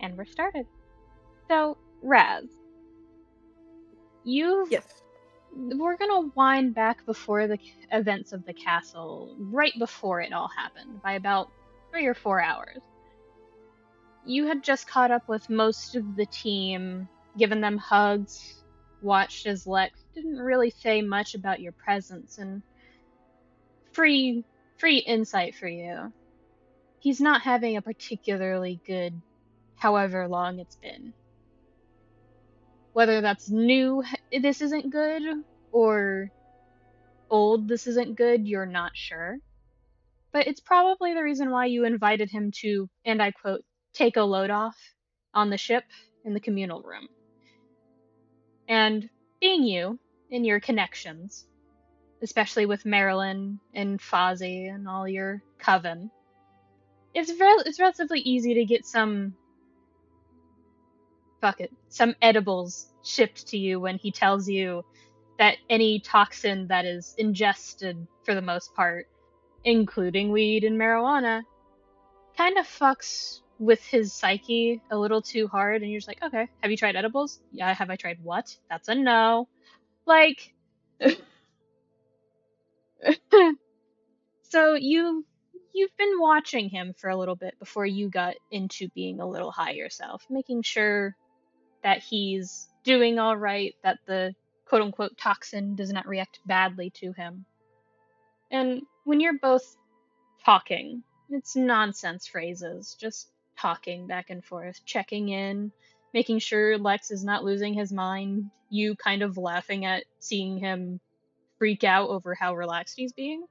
And we're started. So, Raz, you've Yes. we're gonna wind back before the events of the castle, right before it all happened, by about 3 or 4 hours. You had just caught up with most of the team, given them hugs, watched as Lex didn't really say much about your presence, and free free insight for you. He's not having a particularly good however long it's been. Whether that's new, this isn't good, or old, this isn't good, you're not sure. But it's probably the reason why you invited him to, and I quote, take a load off on the ship in the communal room. And being you, in your connections, especially with Marilyn and Fozzie and all your coven, it's relatively easy to get some some edibles shipped to you when he tells you that any toxin that is ingested, for the most part, including weed and marijuana, kind of fucks with his psyche a little too hard, and you're just like, okay, have you tried edibles? Yeah, have I tried what? That's a no. Like, so you've been watching him for a little bit before you got into being a little high yourself, making sure that he's doing all right, that the quote unquote toxin does not react badly to him. And when you're both talking, it's nonsense phrases, just talking back and forth, checking in, making sure Lex is not losing his mind, you kind of laughing at seeing him freak out over how relaxed he's being.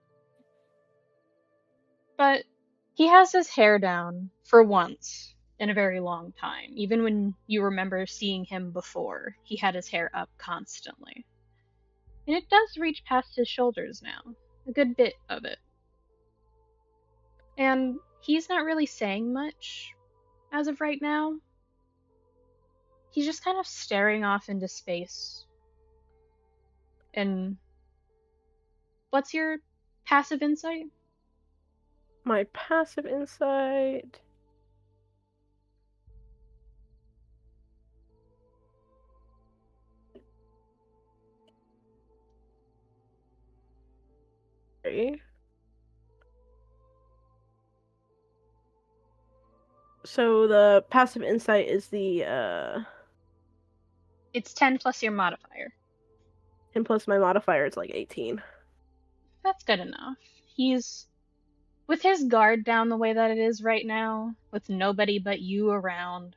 But he has his hair down for once in a very long time. Even when you remember seeing him before, he had his hair up constantly. And it does reach past his shoulders now, a good bit of it. And he's not really saying much as of right now. He's just kind of staring off into space. And what's your passive insight? My passive insight. Okay. So the passive insight is the It's 10 plus your modifier. and plus my modifier is like 18. That's good enough. He's with his guard down the way that it is right now, with nobody but you around,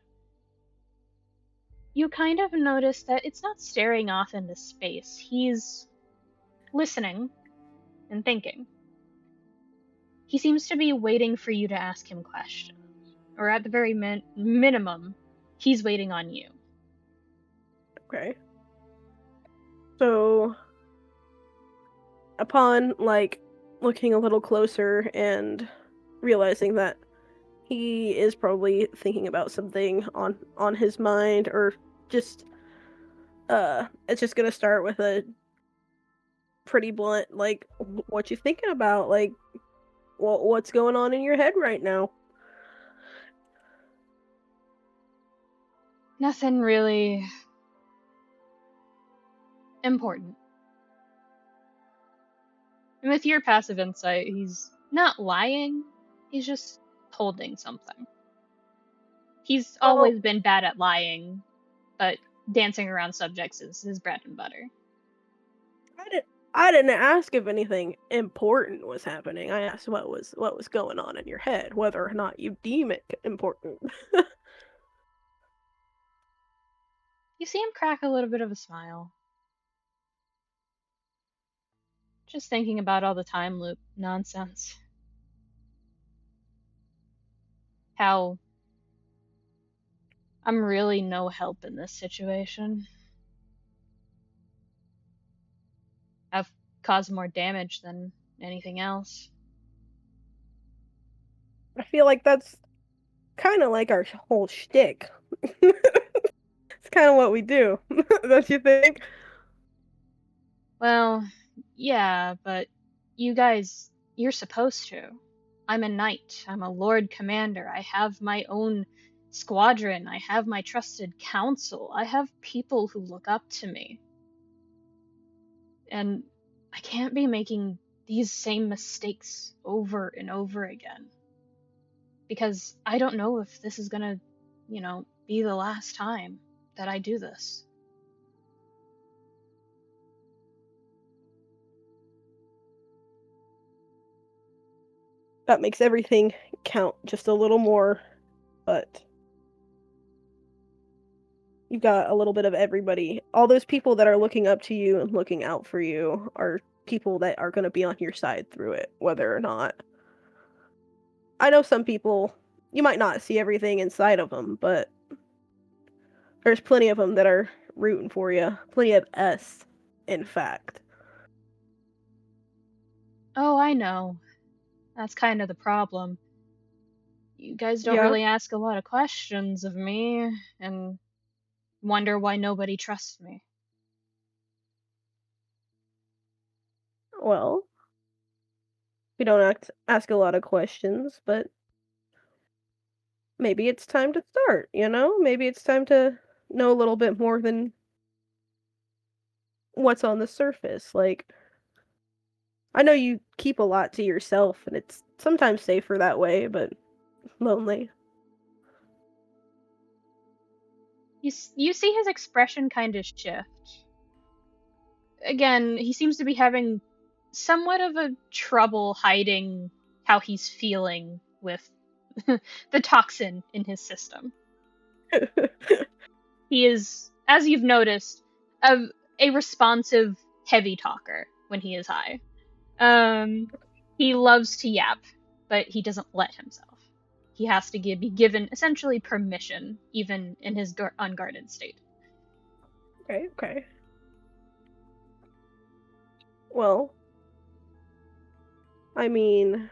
you kind of notice that it's not staring off into space. He's listening and thinking. He seems to be waiting for you to ask him questions. Or at the very minimum, he's waiting on you. Okay. So upon looking a little closer and realizing that he is probably thinking about something on his mind, or just it's just gonna start with a pretty blunt, like, what you thinking about, like, what's going on in your head right now? Nothing really important. And with your passive insight, he's not lying, he's just holding something. He's always been bad at lying, but dancing around subjects is his bread and butter. I didn't ask if anything important was happening. I asked what was going on in your head, whether or not you deem it important. You see him crack a little bit of a smile. Just thinking about all the time loop nonsense. How I'm really no help in this situation. I've caused more damage than anything else. I feel like that's kind of like our whole shtick. It's kind of what we do, don't you think? Well, yeah, but you guys, you're supposed to. I'm a knight. I'm a lord commander. I have my own squadron. I have my trusted council. I have people who look up to me. And I can't be making these same mistakes over and over again. Because I don't know if this is gonna, be the last time that I do this. That makes everything count just a little more, but you've got a little bit of everybody. All those people that are looking up to you and looking out for you are people that are going to be on your side through it, whether or not. I know some people, you might not see everything inside of them, but there's plenty of them that are rooting for you. Plenty of us, in fact. Oh, I know. That's kind of the problem. You guys don't Yeah, really ask a lot of questions of me and wonder why nobody trusts me. well, we don't ask a lot of questions, but maybe it's time to start, you know? Maybe it's time to know a little bit more than what's on the surface. Like, I know you keep a lot to yourself, and it's sometimes safer that way, but lonely. You see his expression kind of shift. Again, he seems to be having somewhat of a trouble hiding how he's feeling with the toxin in his system. He is, as you've noticed, a responsive heavy talker when he is high. Um, he loves to yap, but he doesn't let himself. He has to be given essentially permission, even in his unguarded state. Okay, okay. Well, I mean,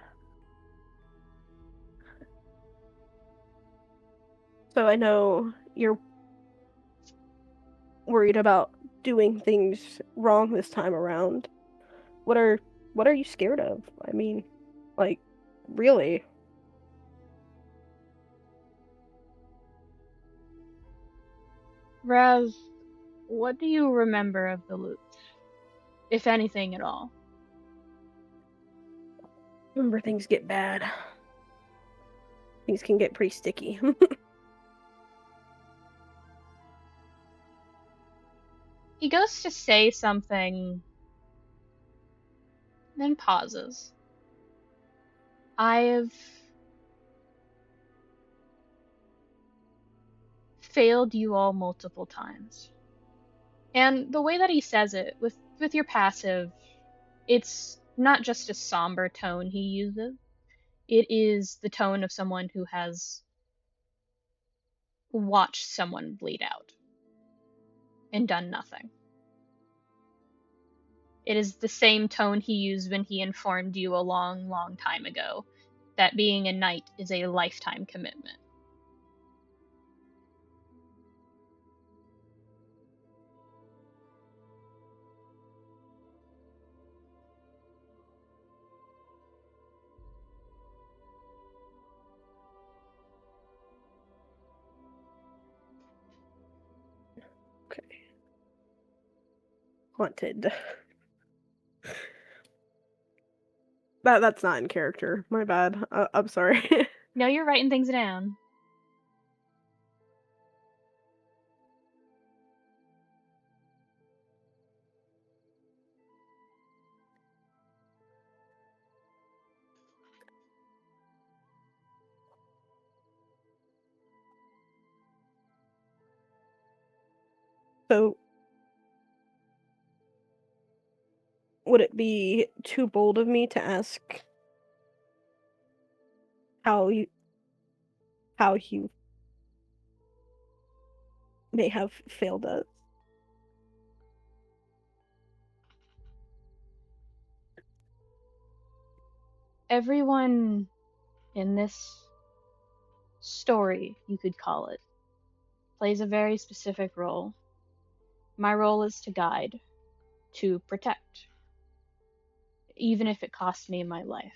so I know you're worried about doing things wrong this time around. What are what are you scared of? I mean, like, really? Razz, what do you remember of the loot, if anything at all? Remember things get bad. Things can get pretty sticky. He goes to say something, then pauses. I've failed you all multiple times. And the way that he says it, with your passive, it's not just a somber tone he uses. It is the tone of someone who has watched someone bleed out and done nothing. It is the same tone he used when he informed you a long, long time ago that being a knight is a lifetime commitment. Okay. Haunted. That's not in character. My bad. I'm sorry. No, you're writing things down. So, would it be too bold of me to ask how you how you may have failed us? Everyone in this story, you could call it, plays a very specific role. My role is to guide, to protect, even if it costs me my life.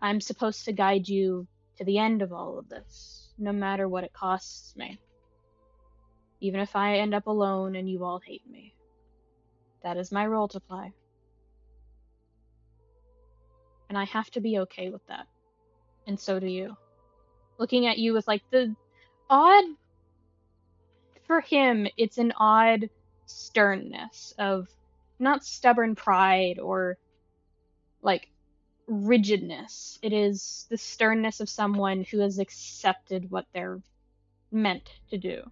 I'm supposed to guide you to the end of all of this, no matter what it costs me. Even if I end up alone and you all hate me. That is my role to play. And I have to be okay with that. And so do you. Looking at you with like the odd, for him, it's an odd sternness of not stubborn pride or like rigidness. It is the sternness of someone who has accepted what they're meant to do.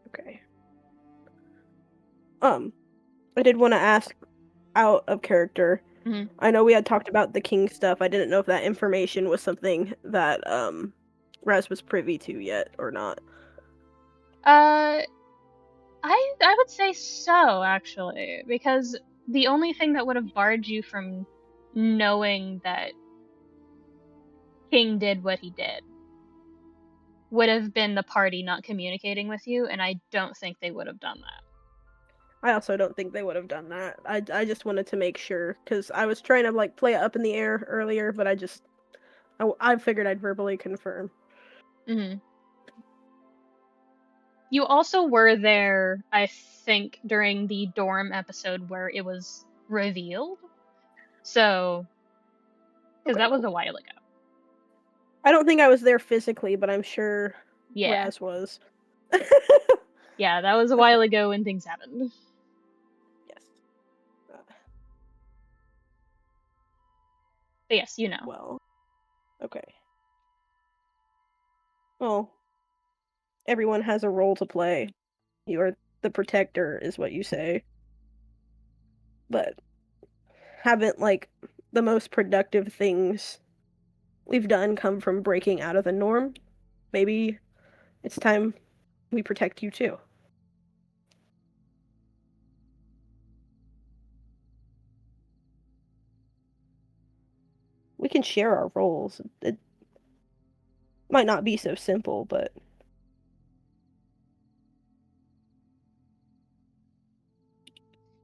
Okay. I did want to ask, out of character. Mm-hmm. I know we had talked about the king stuff. I didn't know if that information was something that Razz was privy to yet or not. Uh, I would say so, actually, because the only thing that would have barred you from knowing that King did what he did would have been the party not communicating with you, and I don't think they would have done that. I also don't think they would have done that. I just wanted to make sure because I was trying to like play it up in the air earlier, but I figured I'd verbally confirm. Mm-hmm. You also were there, I think, during the dorm episode where it was revealed. So, because Okay, that was cool. a while ago. I don't think I was there physically, but I'm sure Yeah. Razz was. Yeah, that was a while ago when things happened. Yes. But yes, you know. Well, okay. Well, everyone has a role to play. You're the protector, is what you say. But haven't, like, the most productive things we've done come from breaking out of the norm? Maybe it's time we protect you too. We can share our roles. It might not be so simple, but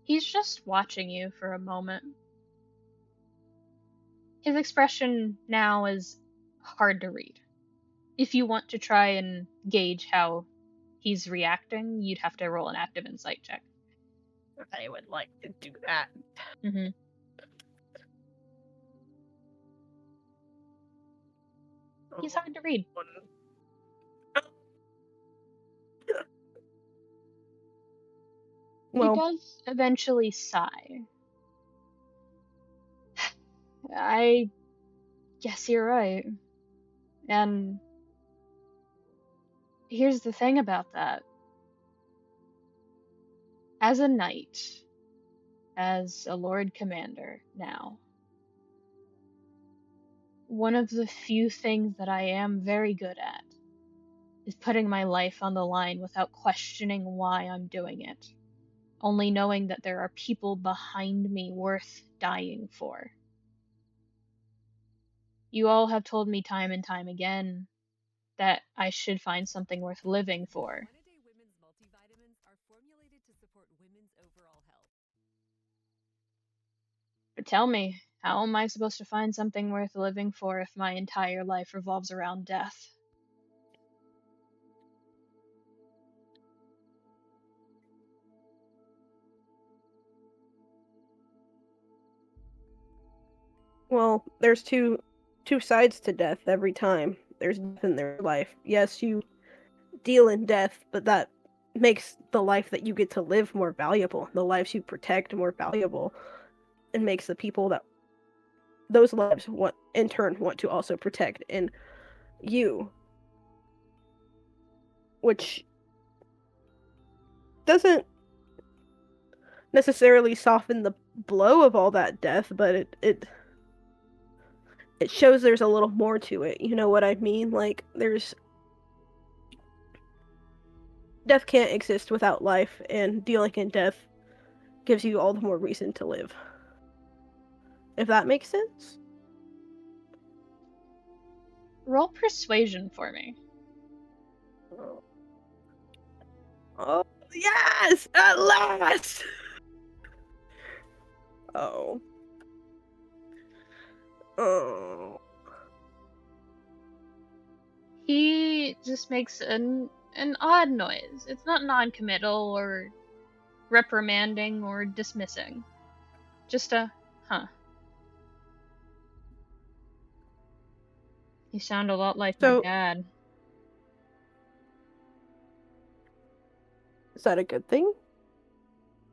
He's just watching you for a moment. His expression now is hard to read. If you want to try and gauge how he's reacting, you'd have to roll an active insight check. I would like to do that. Mm-hmm. He's hard to read. He Well, does eventually sigh. I guess you're right. And here's the thing about that. As a knight, as a Lord Commander now, one of the few things that I am very good at is putting my life on the line without questioning why I'm doing it, only knowing that there are people behind me worth dying for. You all have told me time and time again that I should find something worth living for. One-a-day women's multivitamins are formulated to support women's overall health. But tell me, how am I supposed to find something worth living for if my entire life revolves around death? there's two sides to death every time. There's death in their life. Yes, you deal in death, but that makes the life that you get to live more valuable. The lives you protect more valuable, and makes the people that those lives want in turn want to also protect in you, which doesn't necessarily soften the blow of all that death, but it shows there's a little more to it. You know what I mean? Like, there's death can't exist without life, and dealing in death gives you all the more reason to live. If that makes sense? Roll persuasion for me. Oh, oh yes! At last! Oh. Oh. He just makes an odd noise. It's not non-committal or reprimanding or dismissing. Just a huh. You sound a lot like my So, dad. is that a good thing?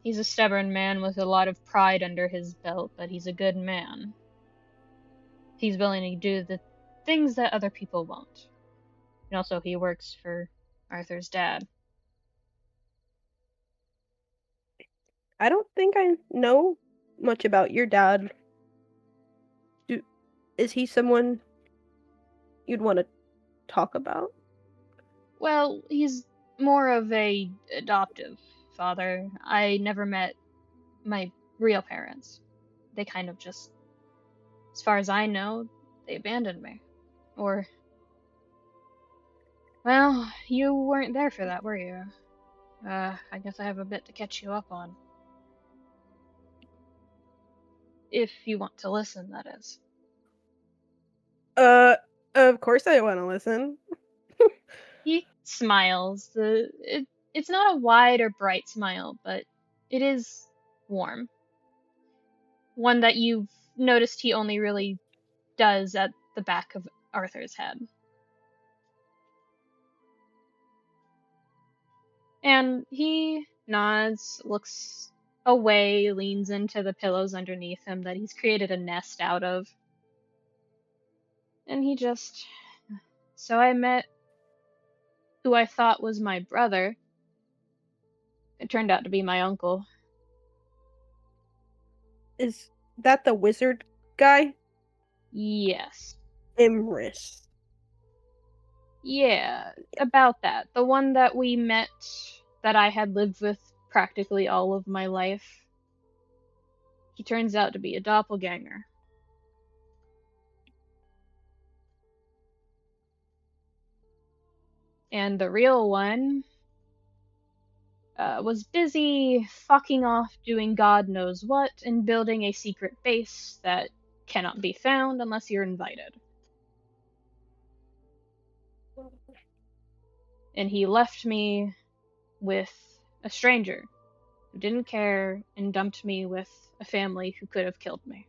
He's a stubborn man with a lot of pride under his belt, but he's a good man. He's willing to do the things that other people won't. And also, he works for Arthur's dad. I don't think I know much about your dad. Is he someone you'd want to talk about? Well, he's more of a adoptive father. I never met my real parents. They kind of just, as far as I know, they abandoned me. Or, well, you weren't there for that, were you? I guess I have a bit to catch you up on. If you want to listen, that is. Uh, of course I want to listen. He smiles. It's not a wide or bright smile, but it is warm. One that you've noticed he only really does at the back of Arthur's head. And he nods, looks away, leans into the pillows underneath him that he's created a nest out of. And he just. So I met who I thought was my brother. It turned out to be my uncle. Is that the wizard guy? Yes. Imris. Yeah, about that. The one that we met that I had lived with practically all of my life. He turns out to be a doppelganger. And the real one was busy fucking off doing God knows what and building a secret base that cannot be found unless you're invited. And he left me with a stranger who didn't care and dumped me with a family who could have killed me.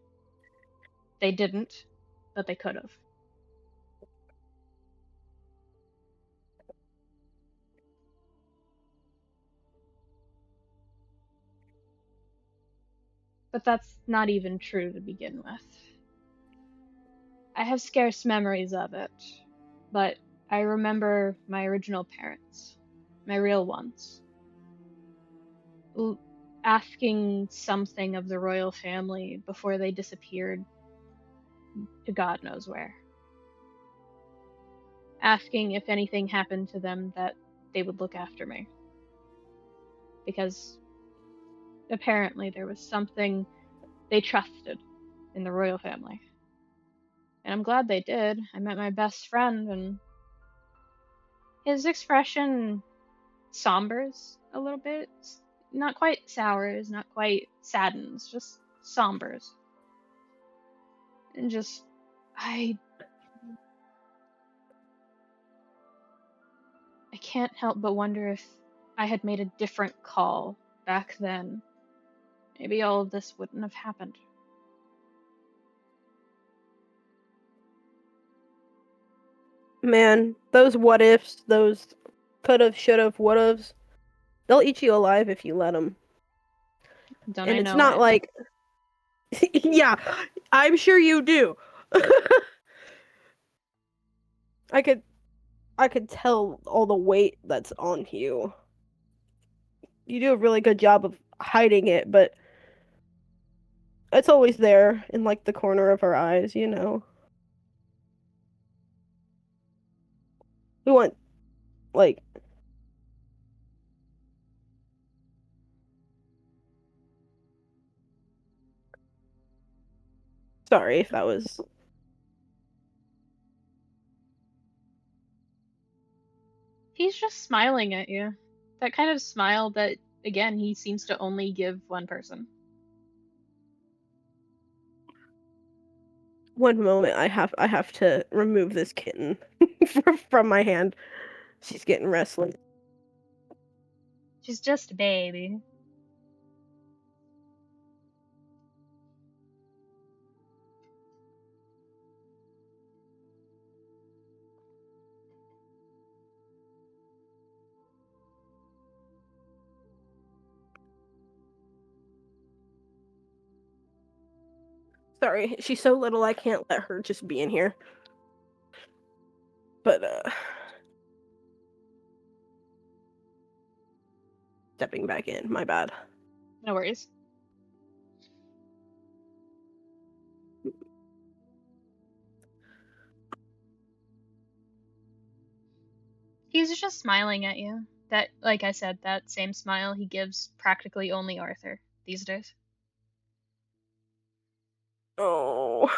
They didn't, but they could have. But that's not even true to begin with. I have scarce memories of it, but I remember my original parents, my real ones, asking something of the royal family before they disappeared to God knows where. Asking if anything happened to them that they would look after me. Because apparently there was something they trusted in the royal family. And I'm glad they did. I met my best friend, and his expression sombers a little bit. Not quite sours, not quite saddens, just sombers. And just, I can't help but wonder if I had made a different call back then. Maybe all of this wouldn't have happened. Man, those what ifs, those could've, should've, would'ves, they'll eat you alive if you let them. Don't And I it's know not it? like, yeah, I'm sure you do. I could tell all the weight that's on you. You do a really good job of hiding it, but it's always there in like the corner of our eyes, you know. We want like sorry if that was He's just smiling at you. That kind of smile that, again, he seems to only give one person. One moment, I have to remove this kitten from my hand. She's getting restless. She's just a baby. Sorry, she's so little I can't let her just be in here. But stepping back in, my bad. No worries. He's just smiling at you. That, like I said, that same smile he gives practically only Arthur these days. Oh.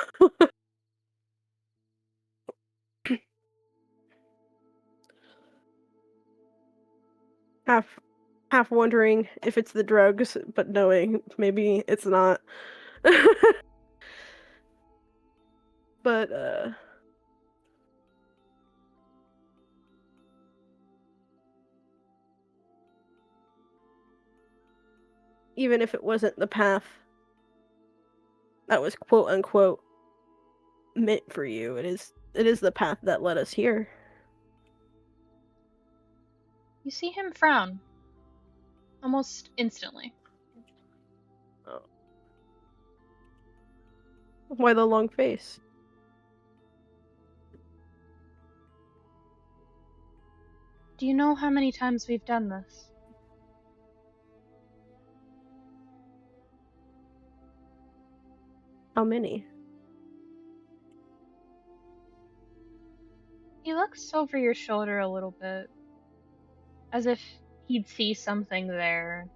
half wondering if it's the drugs, but knowing maybe it's not. But even if it wasn't the path that was quote unquote meant for you, it is the path that led us here. You see him frown almost instantly. Oh. Why the long face? Do you know how many times we've done this? How many? He looks over your shoulder a little bit, as if he'd see something there,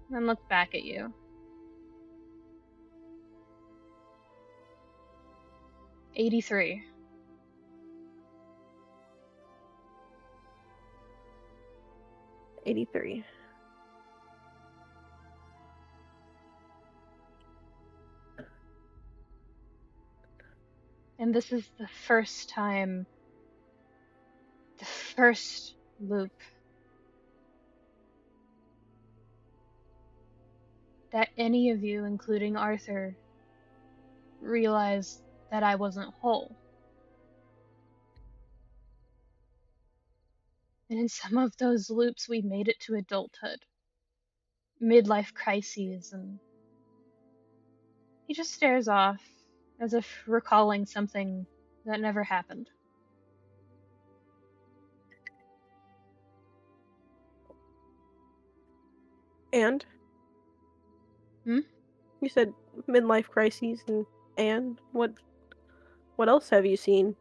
then look back at you. 83. $83. And this is the first time, the first loop, that any of you, including Arthur, realized that I wasn't whole. And in some of those loops, we made it to adulthood, midlife crises, and he just stares off as if recalling something that never happened. And Hmm? you said midlife crises and what else have you seen?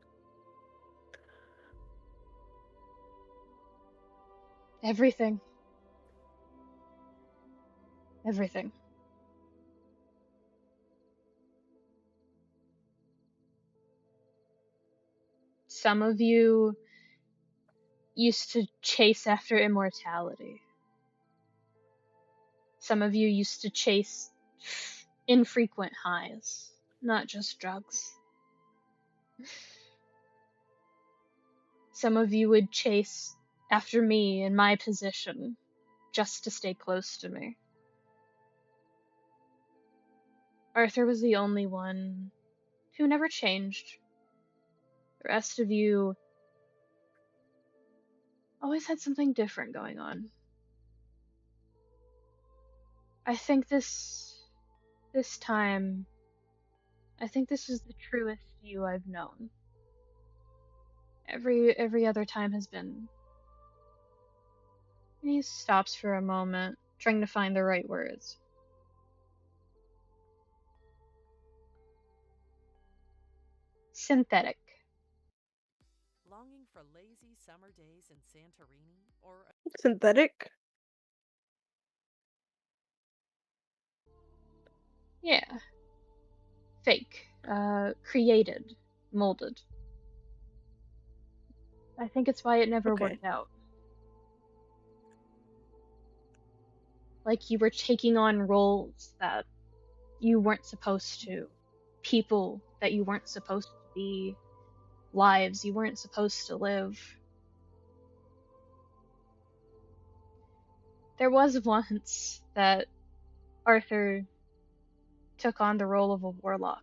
Everything. Everything. Some of you used to chase after immortality. Some of you used to chase infrequent highs, not just drugs. Some of you would chase after me in my position just to stay close to me. Arthur was the only one who never changed. The rest of you always had something different going on. I think this time, I think this is the truest you I've known. Every other time has been. And he stops for a moment, trying to find the right words. Synthetic. Longing for lazy summer days in Santorini or Synthetic? Yeah. Fake. Created. Molded. I think it's why it never Okay. worked out. Like you were taking on roles that you weren't supposed to. people that you weren't supposed to be, lives you weren't supposed to live. There was once that Arthur took on the role of a warlock.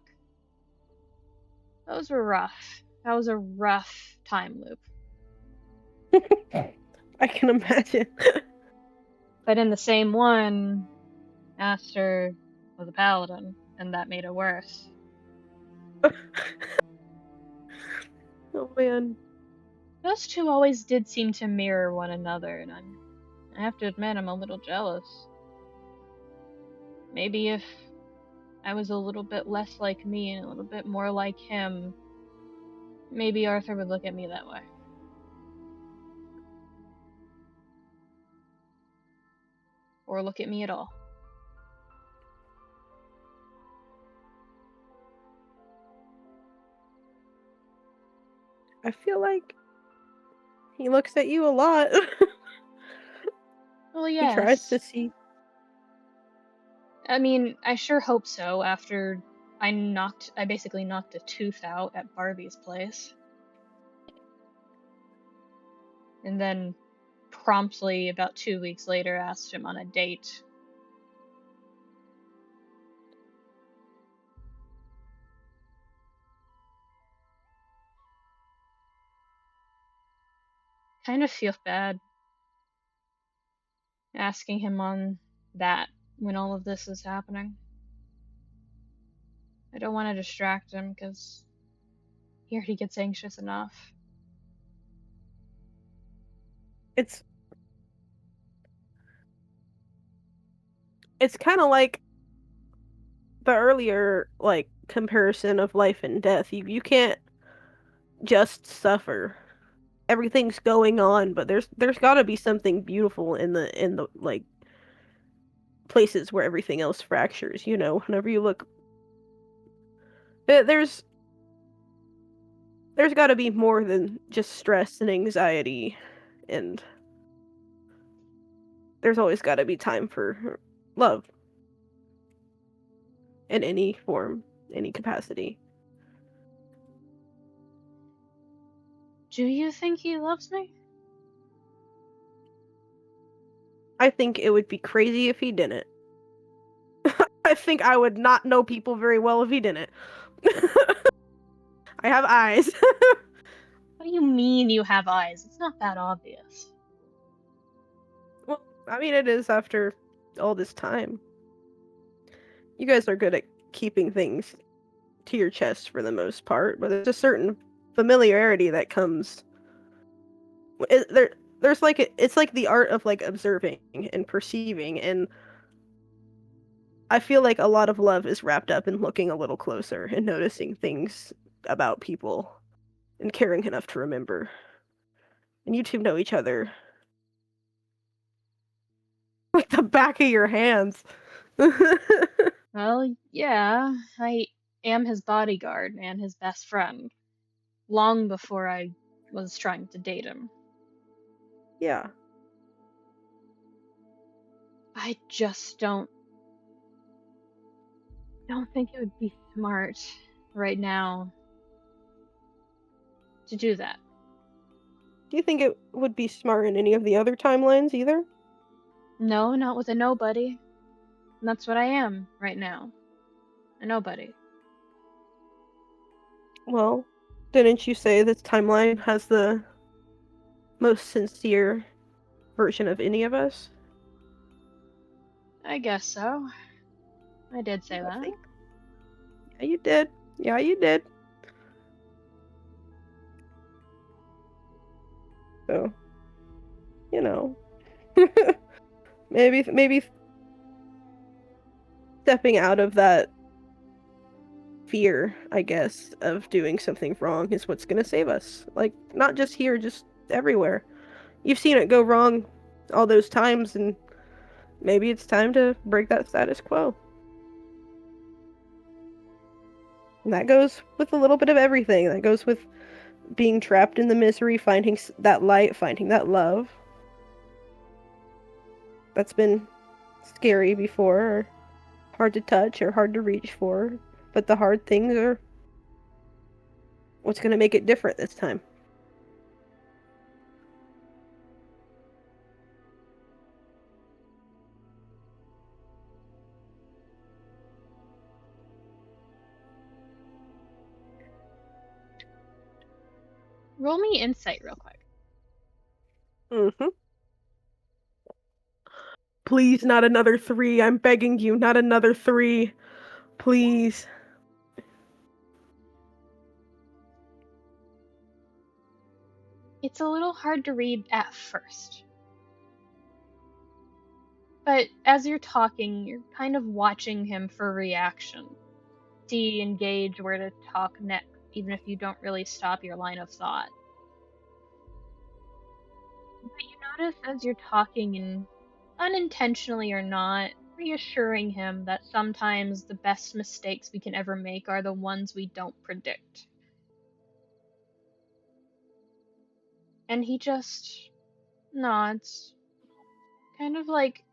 Those were rough. That was a rough time loop. I can imagine. But in the same one, Aster was a paladin, and that made it worse. Oh man. Those two always did seem to mirror one another, and I have to admit I'm a little jealous. Maybe if I was a little bit less like me and a little bit more like him, maybe Arthur would look at me that way. Or look at me at all. I feel like he looks at you a lot. Well, He tries to yes. see. I mean, I sure hope so after I basically knocked a tooth out at Barbie's place. And then promptly, about 2 weeks later, asked him on a date. Kind of feel bad asking him on that when all of this is happening. I don't want to distract him because he already gets anxious enough. It's kind of like the earlier comparison of life and death. You can't just suffer. Everything's going on, but there's got to be something beautiful in the places where everything else fractures, whenever you look, there's got to be more than just stress and anxiety, and there's always got to be time for love in any form, any capacity. Do you think he loves me? I think it would be crazy if he didn't. I think I would not know people very well if he didn't. I have eyes. What do you mean you have eyes? It's not that obvious. Well, I mean, it is after all this time. You guys are good at keeping things to your chest for the most part, but there's a certain familiarity that comes. There's it's like the art of observing and perceiving, and I feel like a lot of love is wrapped up in looking a little closer and noticing things about people and caring enough to remember. And you two know each other like the back of your hands. Well, yeah, I am his bodyguard and his best friend. Long before I was trying to date him. Yeah. I just don't think it would be smart right now to do that. Do you think it would be smart in any of the other timelines either? No, not with a nobody. And that's what I am right now. A nobody. Well, didn't you say this timeline has the most sincere version of any of us? I guess so. I did say I that. think. Yeah, you did. Yeah, you did. So, maybe stepping out of that fear, I guess, of doing something wrong is what's gonna save us. Like, not just here, just everywhere. You've seen it go wrong all those times, and maybe it's time to break that status quo. And that goes with a little bit of everything. That goes with being trapped in the misery, finding that light, finding that love. That's been scary before, or hard to touch, or hard to reach for. But the hard things are what's going to make it different this time. Roll me insight real quick. Mm-hmm. Please, not another 3. I'm begging you, not another 3. Please. It's a little hard to read at first. But as you're talking, you're kind of watching him for reaction. See, engage where to talk next, even if you don't really stop your line of thought. But you notice as you're talking, and unintentionally or not, reassuring him that sometimes the best mistakes we can ever make are the ones we don't predict. And he just nods, kind of like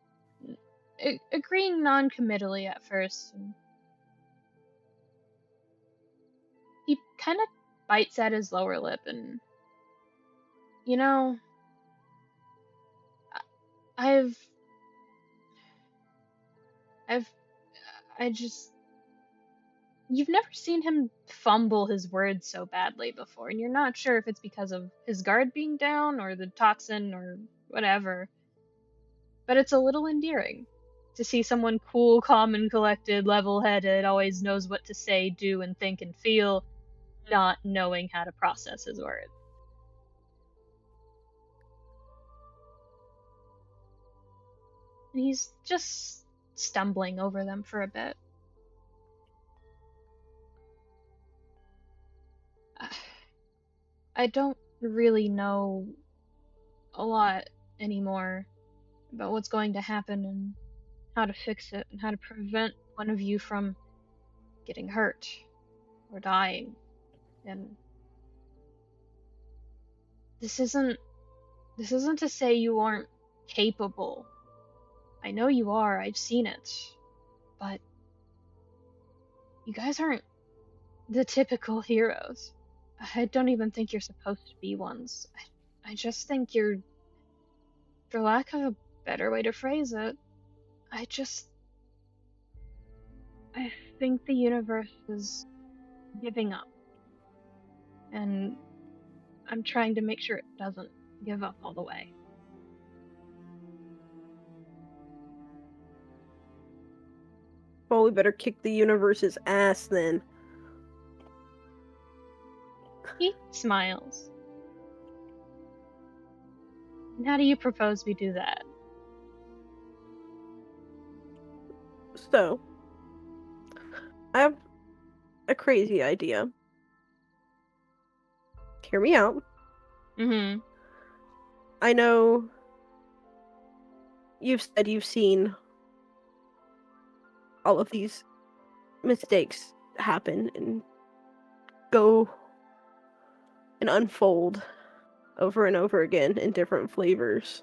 agreeing non-committally at first. And he kind of bites at his lower lip and, you know, I've, I've, I just, you've never seen him fumble his words so badly before, and you're not sure if it's because of his guard being down or the toxin or whatever. But it's a little endearing to see someone cool, calm, and collected, level headed, always knows what to say, do, and think and feel, not knowing how to process his words. And he's just stumbling over them for a bit. I don't really know a lot anymore about what's going to happen and how to fix it and how to prevent one of you from getting hurt or dying. And this isn't to say you aren't capable. I know you are, I've seen it. But you guys aren't the typical heroes. I don't even think you're supposed to be ones. I just think you're, for lack of a better way to phrase it, I think the universe is giving up. And I'm trying to make sure it doesn't give up all the way. Well, we better kick the universe's ass then. He smiles. And how do you propose we do that? So, I have a crazy idea. Hear me out. Mm-hmm. I know you've said you've seen all of these mistakes happen and go and unfold over and over again in different flavors.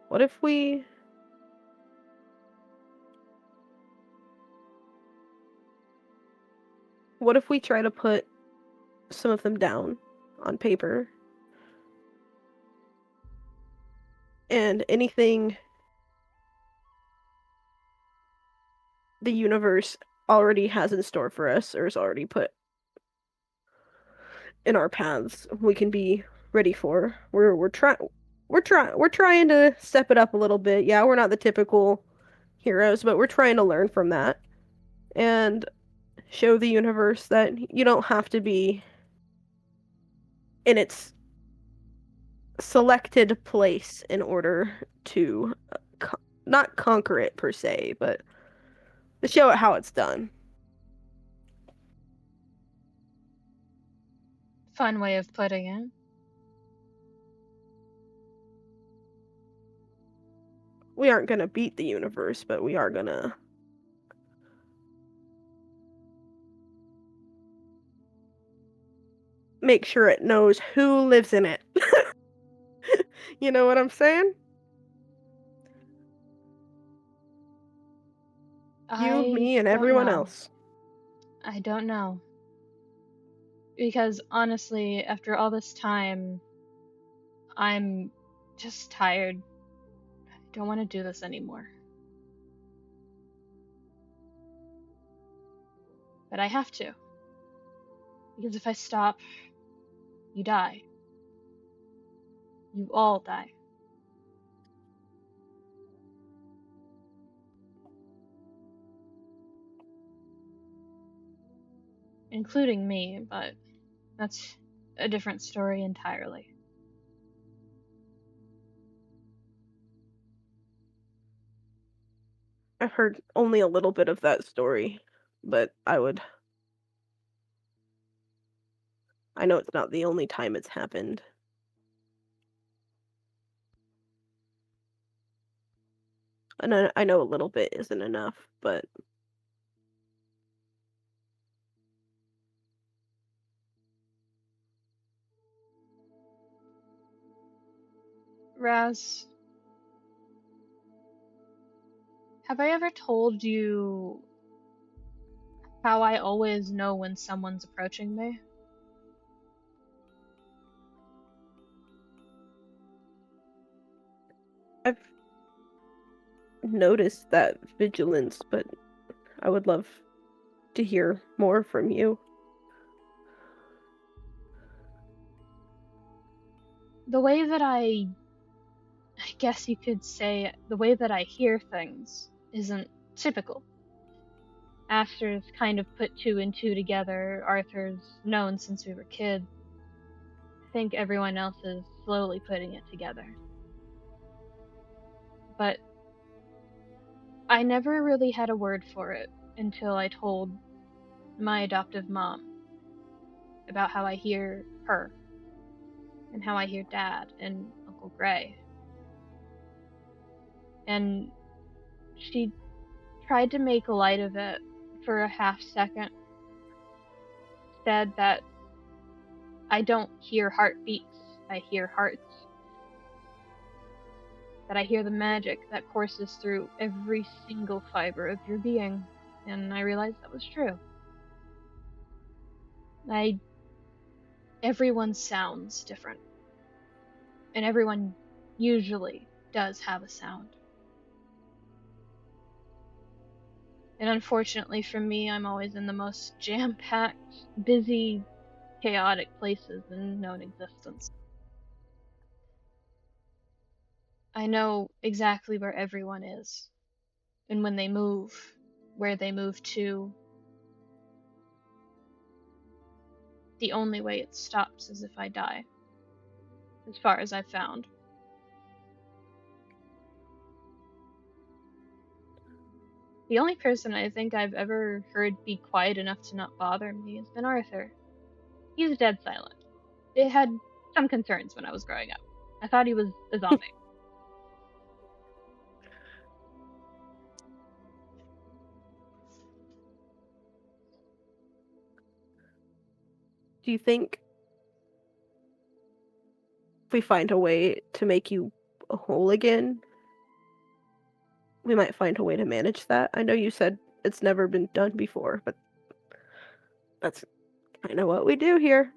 What if we try to put some of them down on paper? And anything the universe already has in store for us or is already put in our paths, we can be ready for. We're trying to step it up a little bit. Yeah, we're not the typical heroes, but we're trying to learn from that and show the universe that you don't have to be in its selected place in order to not conquer it per se, but to show it how it's done. Fun way of putting it. We aren't gonna beat the universe, but we are gonna make sure it knows who lives in it. You know what I'm saying? You, I me, and don't everyone know. else. I don't know. Because honestly, after all this time, I'm just tired. I don't want to do this anymore. But I have to. Because if I stop, you die. You all die. Including me, but that's a different story entirely. I've heard only a little bit of that story, but I know it's not the only time it's happened. And I know a little bit isn't enough, but Razz, have I ever told you how I always know when someone's approaching me? I've noticed that vigilance, but I would love to hear more from you. The way that I guess you could say, the way that I hear things isn't typical. Aster's kind of put two and two together. Arthur's known since we were kids. I think everyone else is slowly putting it together. But I never really had a word for it until I told my adoptive mom about how I hear her and how I hear Dad and Uncle Gray. And she tried to make light of it for a half second, said that I don't hear heartbeats, I hear hearts. That I hear the magic that courses through every single fiber of your being. And I realized that was true. Everyone sounds different. And everyone usually does have a sound. And unfortunately for me, I'm always in the most jam-packed, busy, chaotic places in known existence. I know exactly where everyone is, and when they move, where they move to. The only way it stops is if I die, as far as I've found. The only person I think I've ever heard be quiet enough to not bother me has been Arthur. He's dead silent. It had some concerns when I was growing up. I thought he was a zombie. Do you think if we find a way to make you whole again, we might find a way to manage that? I know you said it's never been done before, but that's kind of what we do here.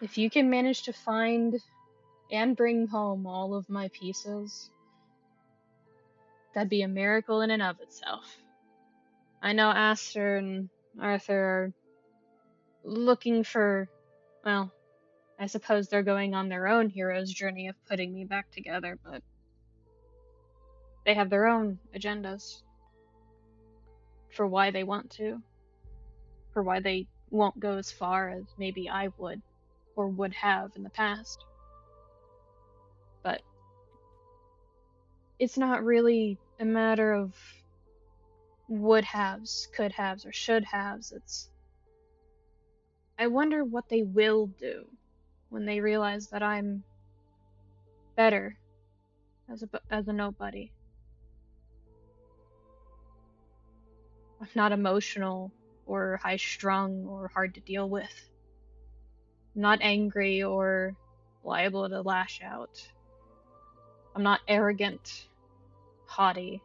If you can manage to find and bring home all of my pieces, that'd be a miracle in and of itself. I know Aster and Arthur are looking for, well, I suppose they're going on their own hero's journey of putting me back together, but they have their own agendas for why they want to, for why they won't go as far as maybe I would or would have in the past. But it's not really a matter of would haves, could haves, or should haves. It's I wonder what they will do when they realize that I'm better as a nobody. I'm not emotional or high strung or hard to deal with. I'm not angry or liable to lash out. I'm not arrogant, haughty.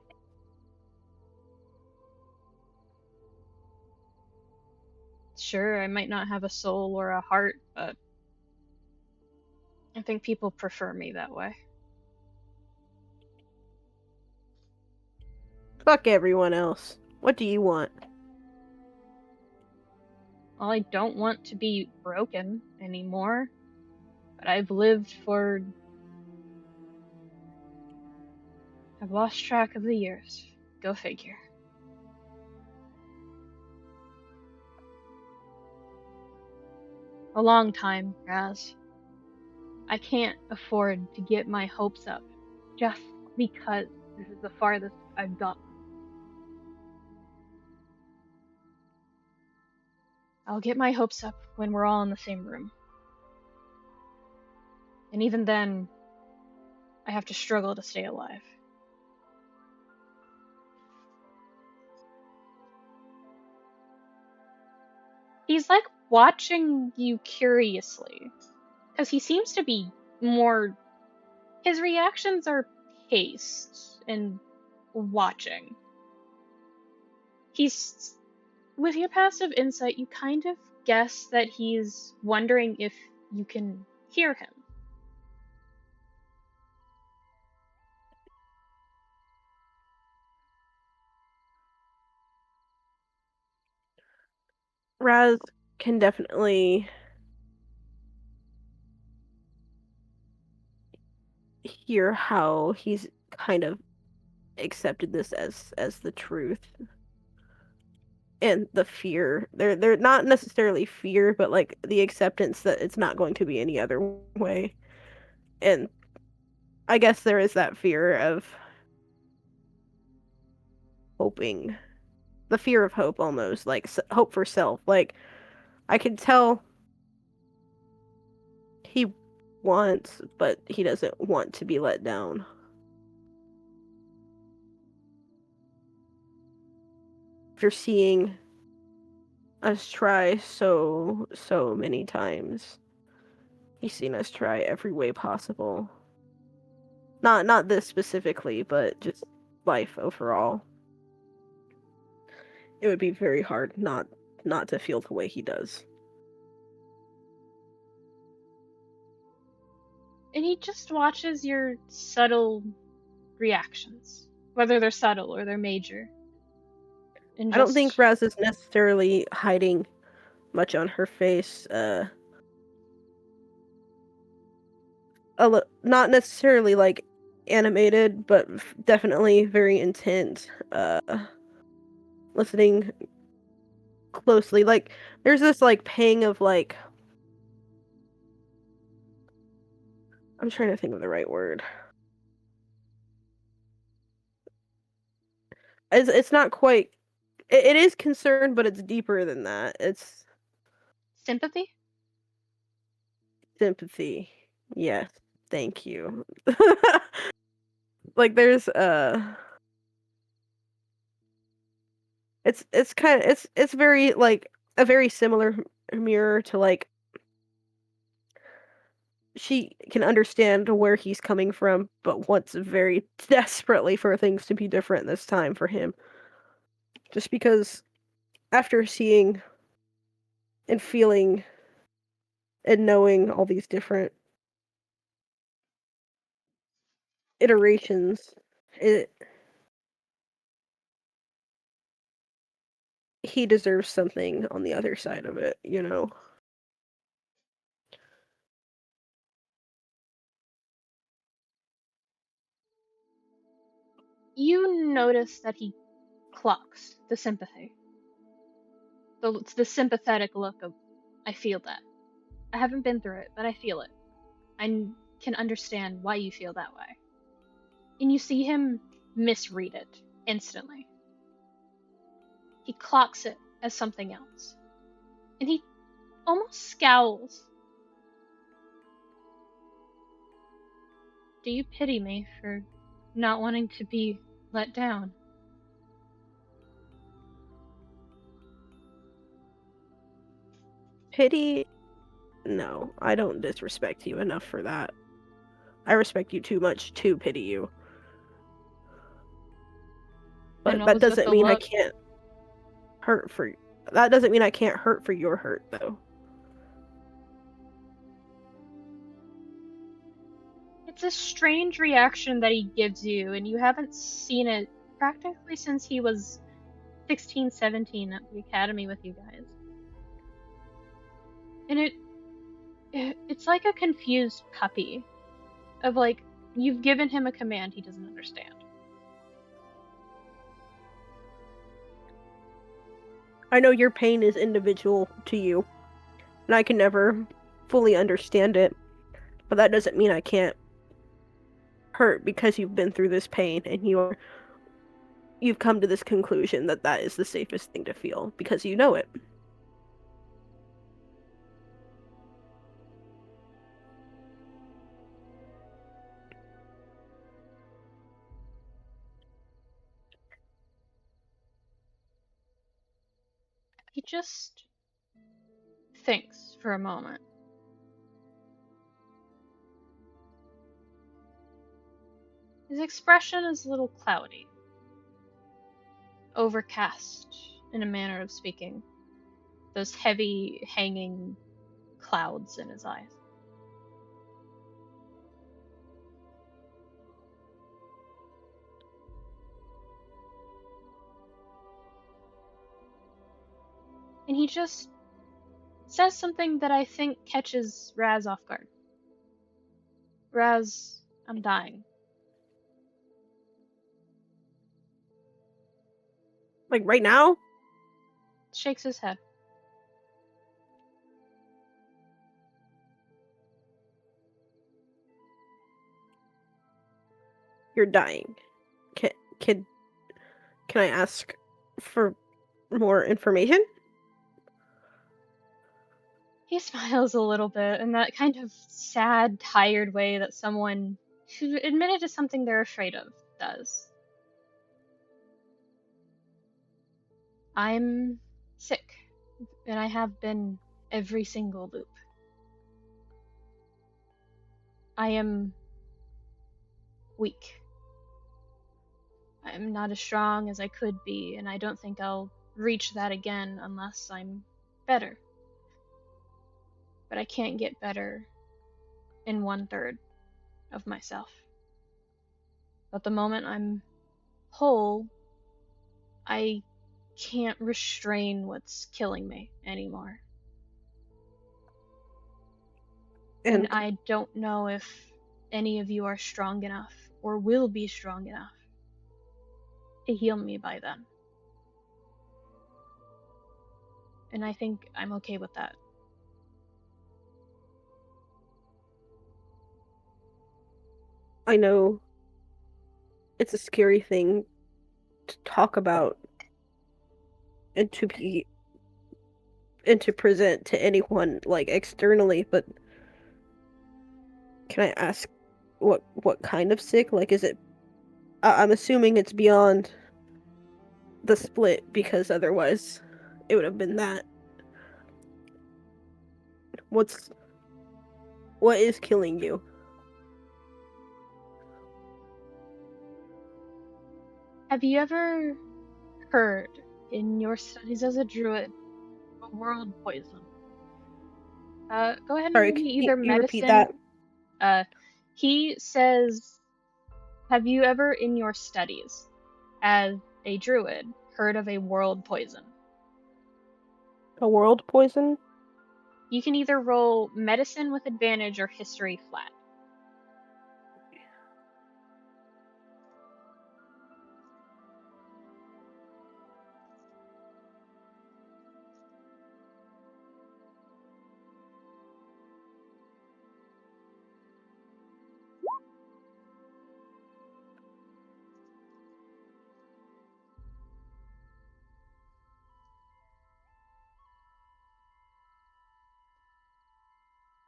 Sure, I might not have a soul or a heart, but I think people prefer me that way. Fuck everyone else. What do you want? Well, I don't want to be broken anymore, but I've lived for. I've lost track of the years. Go figure. A long time, Razz. I can't afford to get my hopes up just because this is the farthest I've gotten. I'll get my hopes up when we're all in the same room. And even then, I have to struggle to stay alive. He's like watching you curiously, because he seems to be more. His reactions are paced and watching. He's. With your passive insight, you kind of guess that he's wondering if you can hear him. Raz can definitely hear how he's kind of accepted this as the truth. And the fear. They're not necessarily fear, but like the acceptance that it's not going to be any other way. And I guess there is that fear of hoping. The fear of hope almost, like hope for self. Like I can tell he wants, but he doesn't want to be let down. After seeing us try so many times, he's seen us try every way possible. Not this specifically, but just life overall. It would be very hard not to feel the way he does. And he just watches your subtle reactions, whether they're subtle or they're major. And I don't think just. Razz is necessarily hiding much on her face. Not necessarily like animated, but definitely very intent. Listening closely. Like there's this like pang of like I'm trying to think of the right word. It's not quite. It is concern, but it's deeper than that. It's Sympathy? sympathy. Yes, thank you. Like there's it's kind of it's very like a very similar mirror to like she can understand where he's coming from, but wants very desperately for things to be different this time for him. Just because after seeing and feeling and knowing all these different iterations, it he deserves something on the other side of it, you know. You notice that he clocks the sympathy. It's the sympathetic look of, I feel that. I haven't been through it, but I feel it. I can understand why you feel that way. And you see him misread it instantly. He clocks it as something else. And he almost scowls. Do you pity me for not wanting to be let down? Pity? No, I don't disrespect you enough for that. I respect you too much to pity you. Then But what that was with doesn't the mean I look? can't hurt for That doesn't mean I can't hurt for your hurt, though. It's a strange reaction that he gives you, and you haven't seen it practically since he was 16, 17 at the academy with you guys. And it's like a confused puppy of like, you've given him a command he doesn't understand. I know your pain is individual to you, and I can never fully understand it, but that doesn't mean I can't hurt because you've been through this pain and you've come to this conclusion that that is the safest thing to feel because you know it. He just thinks for a moment. His expression is a little cloudy, overcast in a manner of speaking. Those heavy, hanging clouds in his eyes. And he just says something that I think catches Razz off guard. Razz, I'm dying. Like right now? Shakes his head. You're dying. Can I ask for more information? He smiles a little bit in that kind of sad, tired way that someone who admitted to something they're afraid of does. I'm sick, and I have been every single loop. I am weak. I am not as strong as I could be, and I don't think I'll reach that again unless I'm better. But I can't get better in 1/3 of myself. But the moment I'm whole, I can't restrain what's killing me anymore. And I don't know if any of you are strong enough or will be strong enough to heal me by then. And I think I'm okay with that. I know it's a scary thing to talk about and to present to anyone like externally, but can I ask what kind of sick? Like, is it? I'm assuming it's beyond the split because otherwise it would have been that. What is killing you? Have you ever heard in your studies as a druid a world poison? Go ahead and Sorry, roll me can either you repeat medicine. that? He says, have you ever in your studies as a druid heard of a world poison? A world poison? You can either roll medicine with advantage or history flat.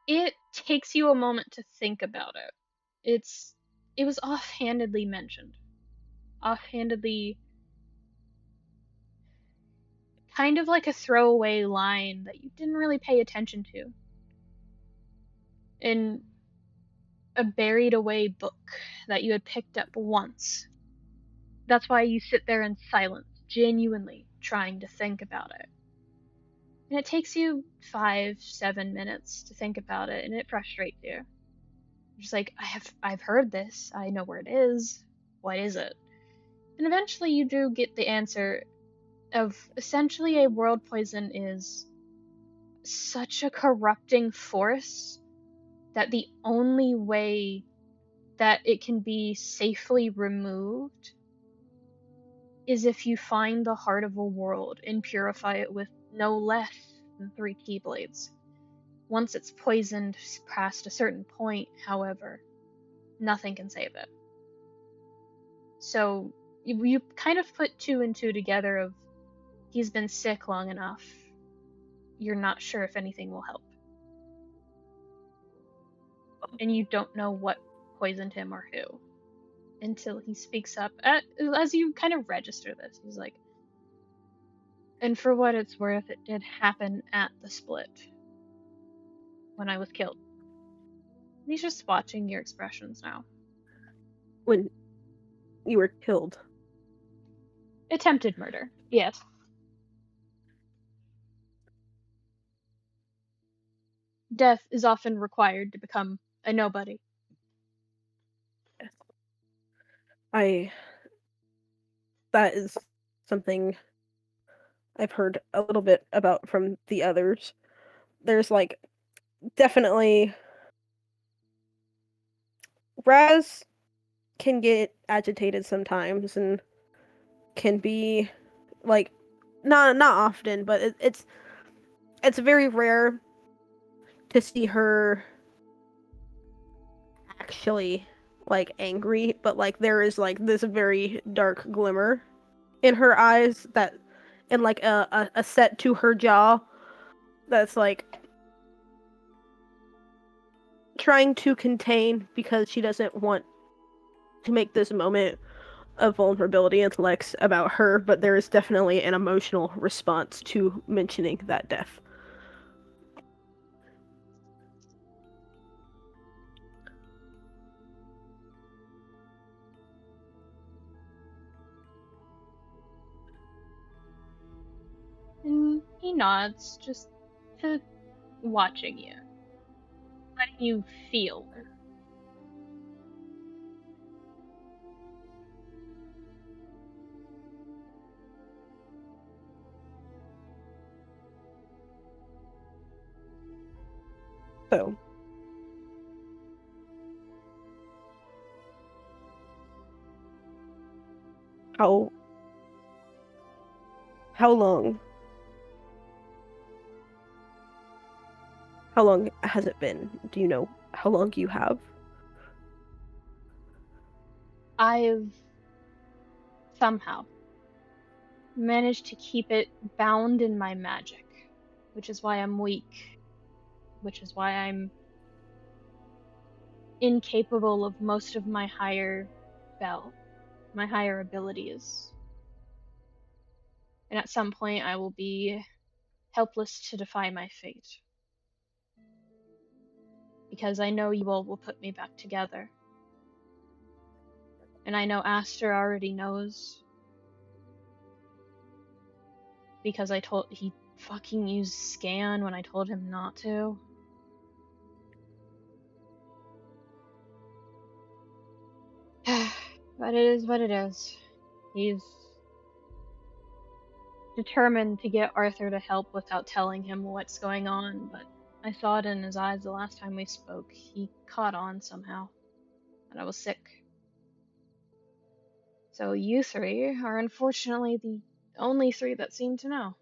It takes you a moment to think about it. It was offhandedly mentioned. Offhandedly, kind of like a throwaway line that you didn't really pay attention to. In a buried away book that you had picked up once. That's why you sit there in silence, genuinely trying to think about it. And it takes you 5, 7 minutes to think about it, and it frustrates you. You're just like, I've heard this. I know where it is. What is it? And eventually you do get the answer of essentially a world poison is such a corrupting force that the only way that it can be safely removed is if you find the heart of a world and purify it with no less than 3 keyblades. Once it's poisoned past a certain point, however, nothing can save it. So you kind of put 2 and 2 together of he's been sick long enough. You're not sure if anything will help. And you don't know what poisoned him or who until he speaks up. As you kind of register this, he's like, and for what it's worth, it did happen at the split when I was killed. And he's just watching your expressions now. When you were killed. Attempted murder, yes. Death is often required to become a nobody. That is something I've heard a little bit about from the others. There's like definitely Razz can get agitated sometimes and can be like not often, but it's very rare to see her actually like angry, but like there is like this very dark glimmer in her eyes that and like a set to her jaw that's like trying to contain because she doesn't want to make this moment of vulnerability into Lex about her, but there is definitely an emotional response to mentioning that death. And he nods, just to watching you, letting you feel. So, how how long how long has it been? Do you know how long you have? I've somehow managed to keep it bound in my magic, which is why I'm weak, which is why I'm incapable of most of my higher my higher abilities. And at some point, I will be helpless to defy my fate. Because I know you all will put me back together. And I know Aster already knows. Because he fucking used scan when I told him not to. But it is what it is. He's determined to get Arthur to help without telling him what's going on, but I saw it in his eyes the last time we spoke. He caught on somehow. And I was sick. So you 3 are unfortunately the only 3 that seem to know.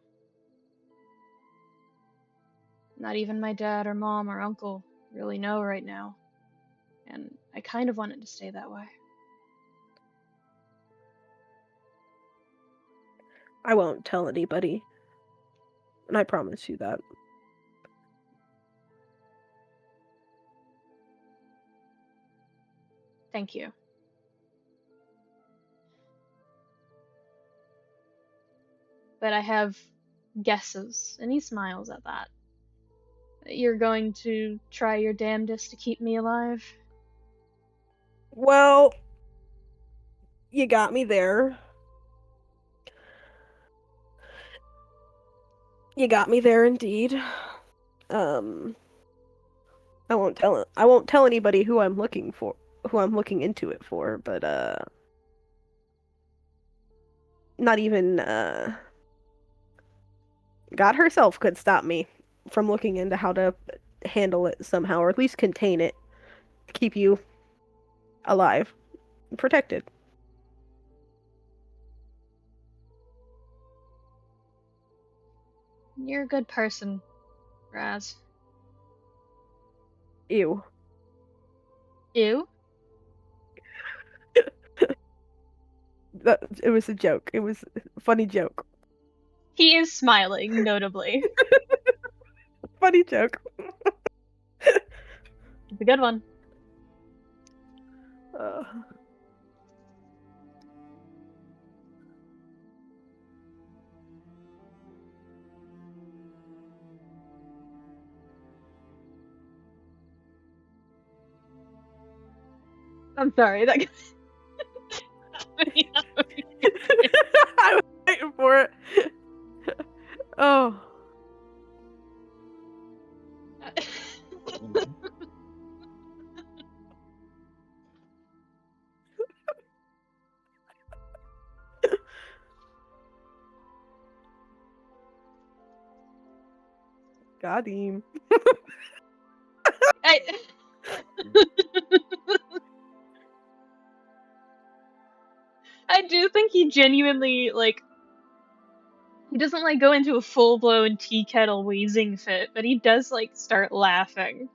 Not even my dad or mom or uncle really know right now. And I kind of want it to stay that way. I won't tell anybody. And I promise you that. Thank you. But I have guesses, and he smiles at that. You're going to try your damnedest to keep me alive? Well, you got me there. You got me there indeed. Um, I won't tell anybody who I'm looking into it for, but not even God herself could stop me from looking into how to handle it somehow, or at least contain it, to keep you alive and protected. You're a good person, Razz. Ew. Ew. It was a joke. It was a funny joke. He is smiling, notably. Funny joke. It's a good one. Uh, I'm sorry, that I was waiting for it. Oh, got him. I I do think he genuinely he doesn't go into a full blown tea kettle wheezing fit, but he does start laughing.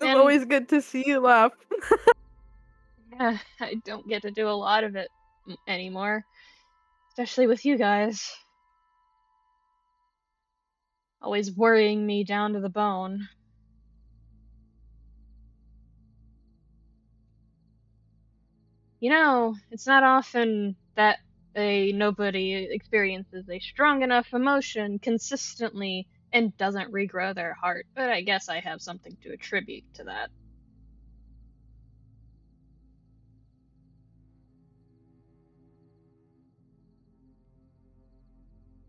It's And always good to see you laugh. yeah, I don't get to do a lot of it anymore, especially with you guys. Always worrying me down to the bone. You know, it's not often that a nobody experiences a strong enough emotion consistently and doesn't regrow their heart, but I guess I have something to attribute to that.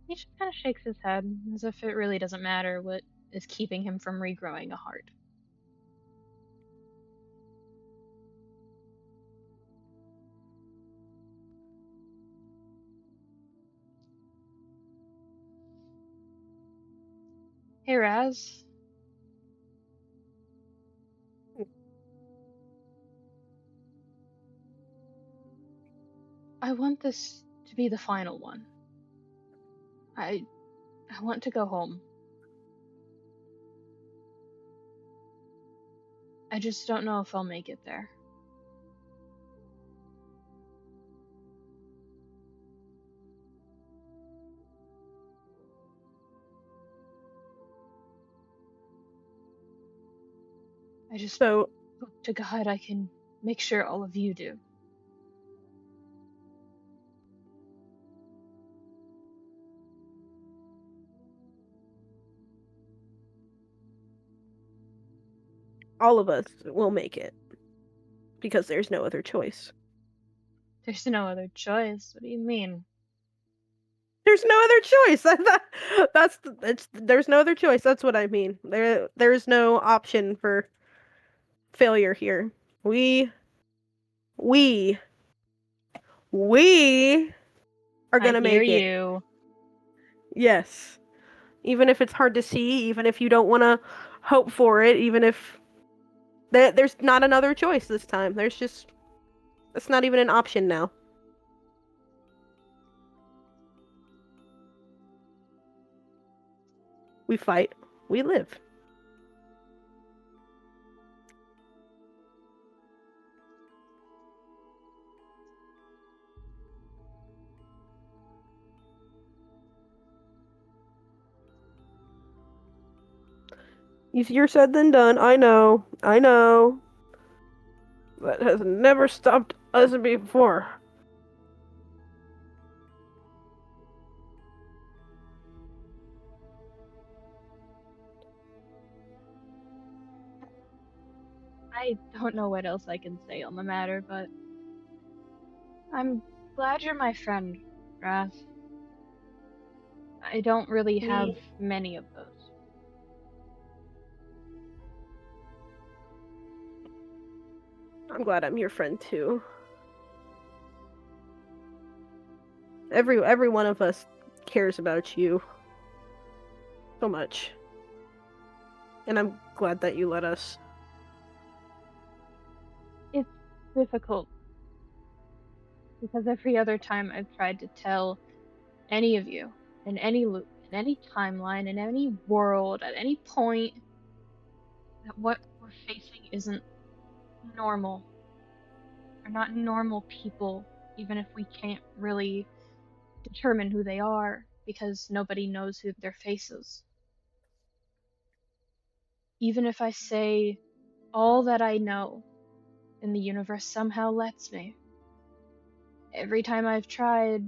He just kind of shakes his head, as if it really doesn't matter what is keeping him from regrowing a heart. Hey, Raz. I want this to be the final one. I I want to go home. I just don't know if I'll make it there. I just So, hope to God I can make sure all of you do. all of us will make it because there's no other choice. There's no other choice. What do you mean? There's no other choice. There's no other choice. That's what I mean. There's no option for failure here. We we we are I gonna hear make it. you. Yes. Even if it's hard to see, even if you don't want to hope for it, even if there's not another choice this time. There's just it's not even an option now. We fight, we live. Easier said than done. I know. I know. That has never stopped us before. I don't know what else I can say on the matter, but I'm glad you're my friend, Razz. I don't really have Me, many of those. I'm glad I'm your friend too. Every one of us cares about you so much. And I'm glad that you let us. It's difficult because every other time I've tried to tell any of you in any loop, in any timeline, in any world, at any point, that what we're facing isn't normal. We're not normal people, even if we can't really determine who they are because nobody knows who their face is. Even if I say all that I know and the universe somehow lets me, every time I've tried,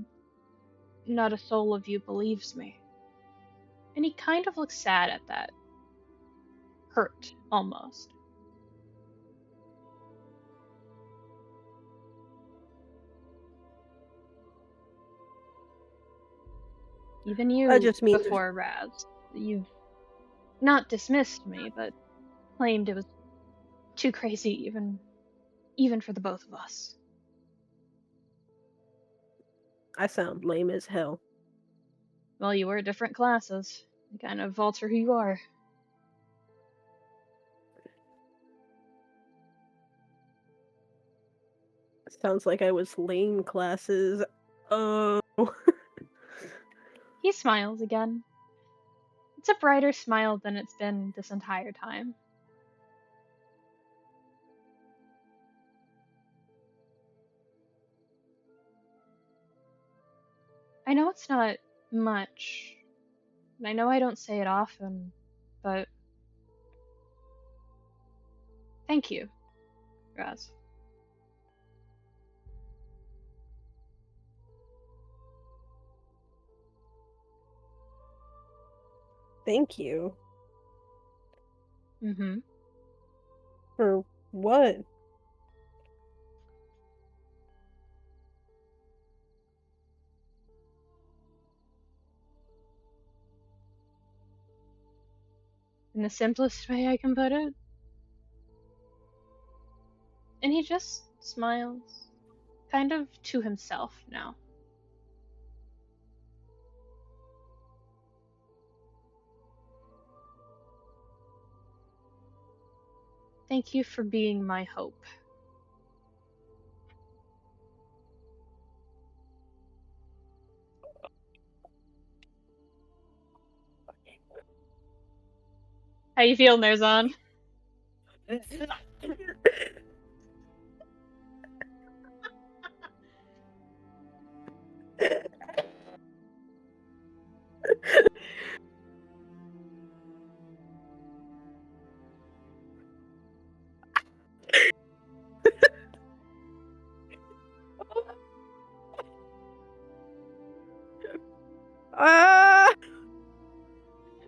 not a soul of you believes me. And he kind of looks sad at that. Hurt, almost. Even That you, just means before Razz, you've not dismissed me, but claimed it was too crazy even for the both of us. I sound lame as hell. Well, you were different classes. They kind of alter who you are. Sounds like I was lame classes. Oh. He smiles again. It's a brighter smile than it's been this entire time. I know it's not much. And I know I don't say it often, but thank you, Razz. Thank you. Mm-hmm. For what? In the simplest way I can put it. And he just smiles, kind of to himself now. Thank you for being my hope. How you feeling there, Zahn? Ah!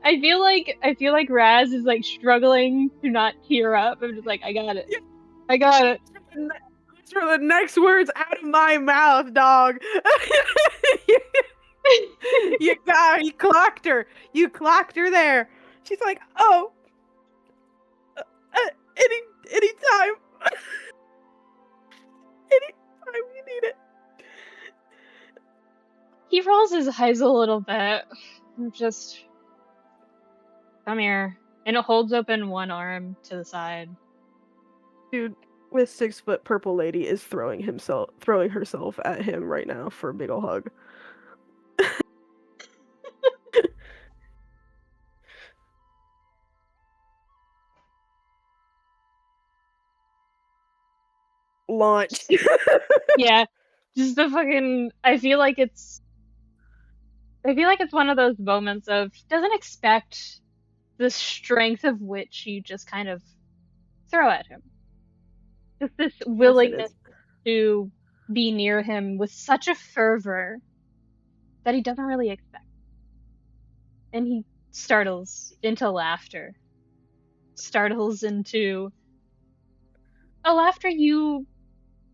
I feel like Raz is like struggling to not tear up. I'm just like, I got it. Yeah, I got it. those were the next words out of my mouth, dog. You clocked her. You clocked her there. She's like, oh, any anytime, anytime you need it. He rolls his eyes a little bit. Just come here. And it holds open one arm to the side. Dude with 6 foot purple lady is throwing herself at him right now for a big ol' hug. Launch. Yeah. Just the fucking I feel like it's one of those moments of he doesn't expect the strength of which you just kind of throw at him. Just this Yes, it willingness is. to be near him with such a fervor that he doesn't really expect. And he startles into laughter, startles into a laughter you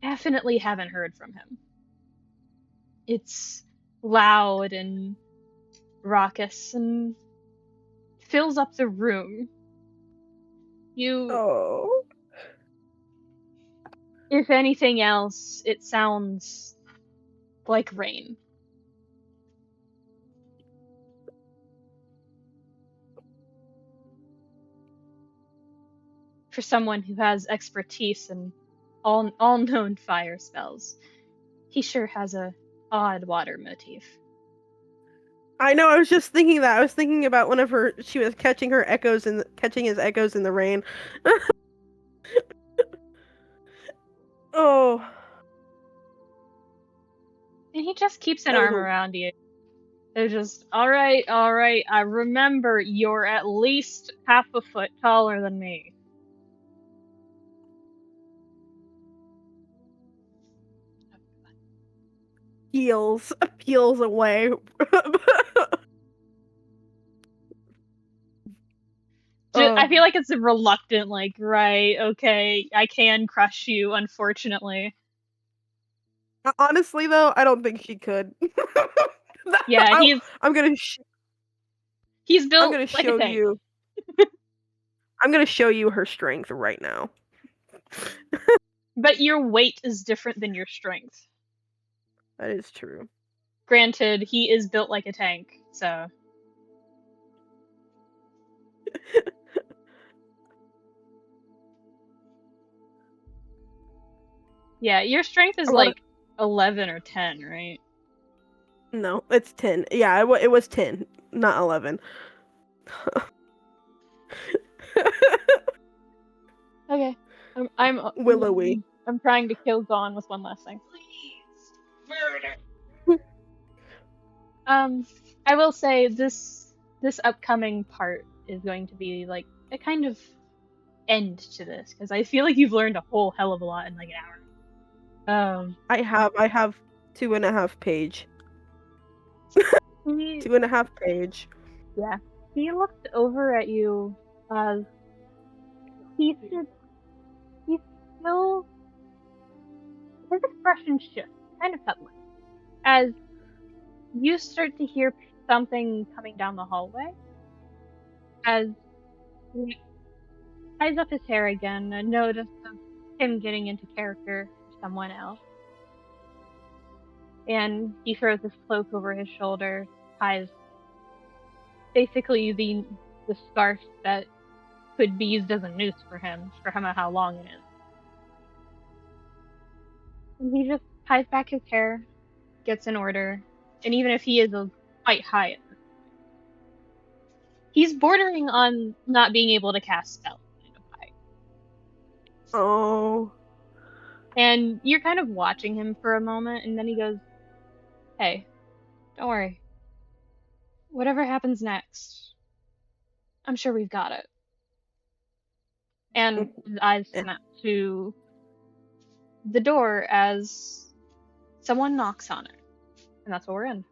definitely haven't heard from him. It's loud and raucous and fills up the room. You, Oh. if anything else, it sounds like rain. For someone who has expertise in all known fire spells, he sure has a odd water motif. I know, I was just thinking that. I was thinking about whenever she was catching his echoes in the rain. Oh. And he just keeps an That was arm around you. They're just, all right, I remember you're at least half a foot taller than me. peels away. I feel Oh. like it's a reluctant, like, right, okay, I can crush you, unfortunately. Honestly, though, I don't think she could. Yeah, I, I'm gonna he's I'm built gonna like a show tank. you. I'm gonna show you her strength right now. But your weight is different than your strength. That is true. Granted, he is built like a tank, so. Yeah, your strength is A lot of like 11 or 10, right? No, it's 10. Yeah, it was 10, not 11. Okay. I'm Willowy. I'm trying to kill Dawn with one last thing. I will say this upcoming part is going to be like a kind of end to this because I feel like you've learned a whole hell of a lot in like an hour. I have 2.5 page. He, 2.5 page. yeah, he looked over at you as he's still his expression shifts kind of suddenly as you start to hear something coming down the hallway as he ties up his hair again, a notice of him getting into character for someone else. And he throws his cloak over his shoulder, ties basically the scarf that could be used as a noose for him how long it is. And he just ties back his hair, gets in order, and even if he is quite high at this point, he's bordering on not being able to cast spells kind of high. Oh. And you're kind of watching him for a moment, and then he goes, "Hey, don't worry. Whatever happens next, I'm sure we've got it." And his eyes snap to the door as someone knocks on it. And that's where we're in.